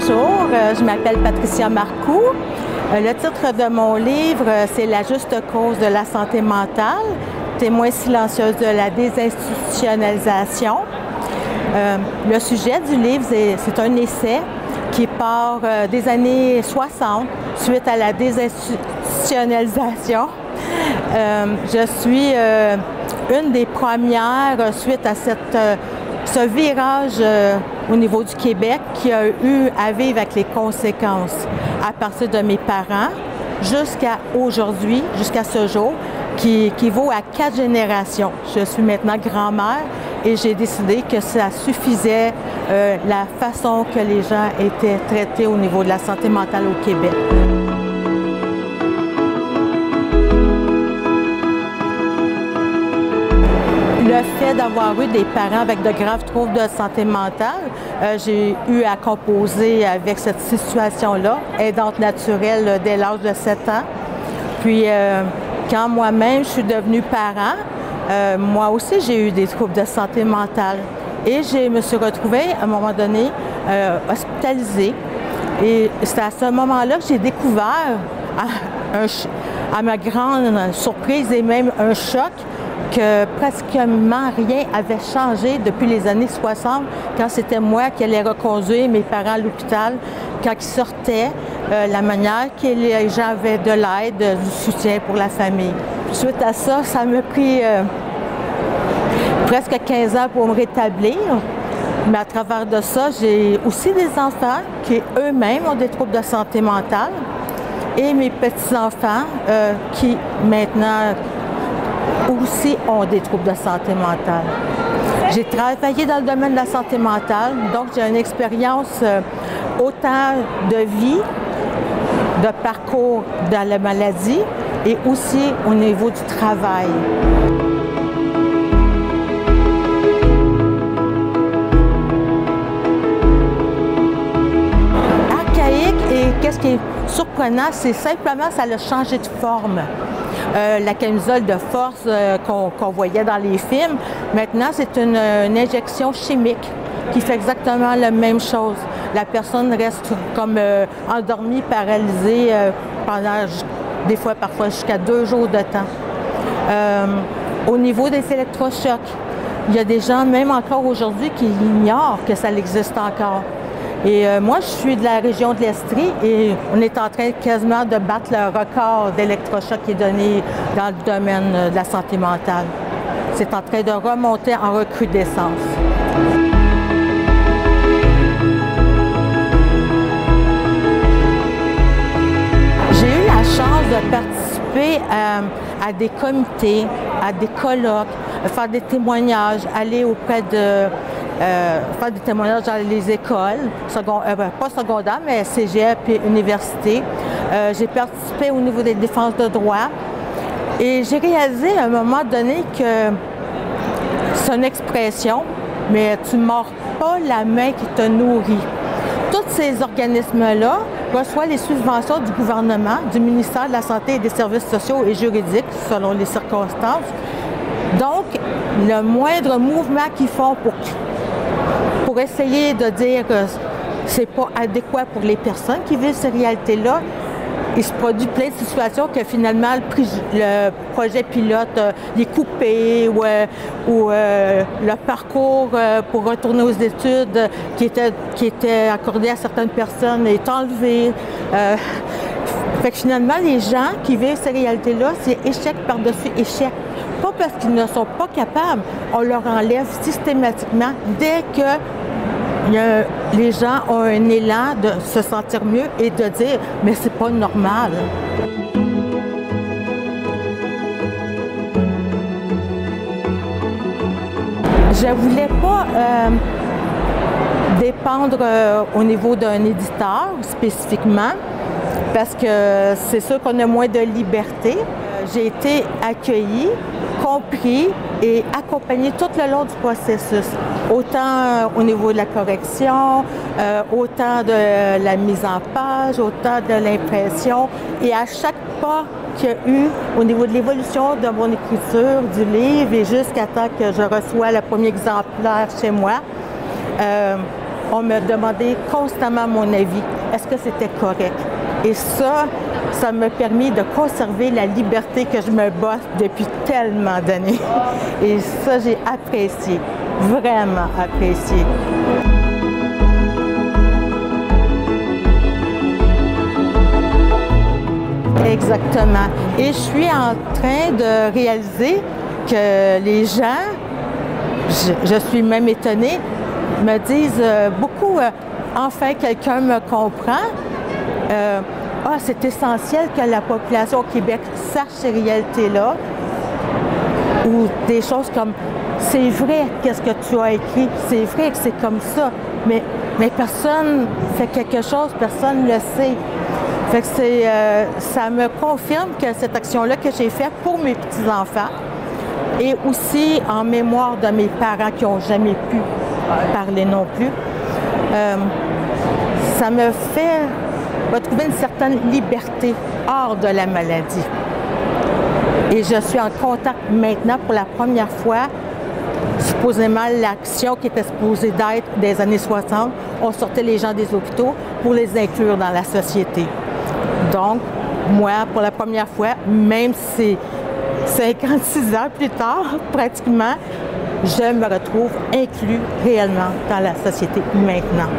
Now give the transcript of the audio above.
Bonjour, je m'appelle Patricia Marcoux. Le titre de mon livre, c'est La juste cause de la santé mentale, témoin silencieuse de la désinstitutionnalisation. Le sujet du livre, c'est un essai qui part des années 60, suite à la désinstitutionnalisation. Je suis une des premières, suite à ce virage au niveau du Québec, qui a eu à vivre avec les conséquences à partir de mes parents jusqu'à aujourd'hui, jusqu'à ce jour, qui vaut à 4 générations. Je suis maintenant grand-mère et j'ai décidé que ça suffisait la façon que les gens étaient traités au niveau de la santé mentale au Québec. Le fait d'avoir eu des parents avec de graves troubles de santé mentale, j'ai eu à composer avec cette situation-là, aidante naturelle dès l'âge de 7 ans. Puis, quand moi-même je suis devenue parent, moi aussi j'ai eu des troubles de santé mentale. Et je me suis retrouvée, à un moment donné, hospitalisée. Et c'est à ce moment-là que j'ai découvert, à ma grande surprise et même un choc, que pratiquement rien avait changé depuis les années 60, quand c'était moi qui allais reconduire mes parents à l'hôpital, quand ils sortaient, la manière que les gens avaient de l'aide, du soutien pour la famille. Suite à ça, ça m'a pris presque 15 ans pour me rétablir. Mais à travers de ça, j'ai aussi des enfants qui eux-mêmes ont des troubles de santé mentale et mes petits-enfants qui maintenant aussi ont des troubles de santé mentale. J'ai travaillé dans le domaine de la santé mentale, donc j'ai une expérience autant de vie, de parcours dans la maladie et aussi au niveau du travail. Archaïque, et qu'est-ce qui est surprenant, c'est simplement ça a changé de forme. La camisole de force qu'on voyait dans les films, maintenant c'est une injection chimique qui fait exactement la même chose. La personne reste comme endormie, paralysée pendant des fois, parfois jusqu'à 2 jours de temps. Au niveau des électrochocs, il y a des gens, même encore aujourd'hui, qui ignorent que ça existe encore. Et moi, je suis de la région de l'Estrie et on est en train quasiment de battre le record d'électrochoc qui est donné dans le domaine de la santé mentale. C'est en train de remonter en recrudescence. J'ai eu la chance de participer à des comités, à des colloques, faire des témoignages, aller auprès de... faire des témoignages dans les écoles, pas secondaires, mais cégep et université. J'ai participé au niveau des défenses de droit et j'ai réalisé à un moment donné que c'est une expression, mais tu ne mords pas la main qui te nourrit. Tous ces organismes-là reçoivent les subventions du gouvernement, du ministère de la Santé et des Services sociaux et juridiques, selon les circonstances. Donc, le moindre mouvement qu'ils font pour essayer de dire que c'est pas adéquat pour les personnes qui vivent ces réalités-là, il se produit plein de situations que finalement le projet pilote est coupé ou le parcours pour retourner aux études qui était accordé à certaines personnes est enlevé. Fait que finalement, les gens qui vivent ces réalités-là, c'est échec par-dessus échec. Pas parce qu'ils ne sont pas capables, on leur enlève systématiquement dès que les gens ont un élan de se sentir mieux et de dire « mais c'est pas normal ». Je voulais pas dépendre au niveau d'un éditeur spécifiquement parce que c'est sûr qu'on a moins de liberté. J'ai été accueillie, compris et accompagnée tout le long du processus, autant au niveau de la correction, autant de la mise en page, autant de l'impression. Et à chaque pas qu'il y a eu au niveau de l'évolution de mon écriture, du livre, et jusqu'à temps que je reçois le premier exemplaire chez moi, on me demandait constamment mon avis. Est-ce que c'était correct? Et ça m'a permis de conserver la liberté que je me bats depuis tellement d'années. Et ça, j'ai apprécié, vraiment apprécié. Exactement. Et je suis en train de réaliser que les gens, je suis même étonnée, me disent beaucoup, enfin quelqu'un me comprend. C'est essentiel que la population au Québec sache ces réalités-là. Ou des choses comme, c'est vrai qu'est-ce que tu as écrit, c'est vrai que c'est comme ça, mais personne fait quelque chose, personne ne le sait. Fait que ça me confirme que cette action-là que j'ai faite pour mes petits-enfants et aussi en mémoire de mes parents qui n'ont jamais pu parler non plus, ça me fait retrouver une certaine liberté hors de la maladie. Et je suis en contact maintenant pour la première fois. Supposément, l'action qui était supposée d'être des années 60, on sortait les gens des hôpitaux pour les inclure dans la société. Donc, moi, pour la première fois, même si c'est 56 ans plus tard, pratiquement, je me retrouve inclus réellement dans la société maintenant.